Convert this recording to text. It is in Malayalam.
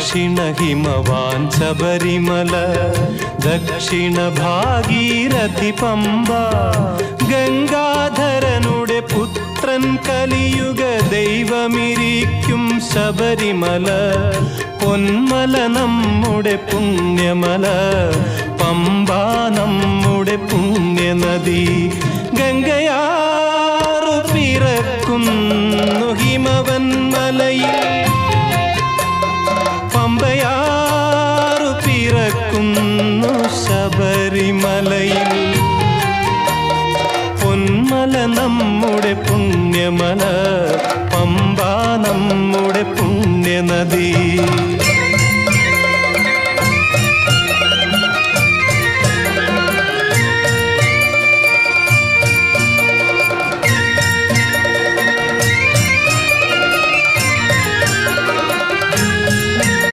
ദക്ഷിണ ഹിമവാൻ ശബരിമല, ദക്ഷിണ ഭാഗീരഥി പമ്പ, ഗംഗാധരനുടെ പുത്രൻ കലിയുഗ ദൈവമിരിക്കും ശബരിമല, പൊന്മല നമ്മുടെ പുണ്യമല, പമ്പ നമ്മുടെ പുണ്യനദി, ഗംഗയാറു പിറക്കുന്നു ഹിമവൻ മലയിൽ, പമ്പയാറു പിറക്കുന്നു ശബരിമലയിൽ, പൊന്മല നമ്മുടെ പുണ്യമല, പമ്പ നമ്മുടെ പുണ്യനദി.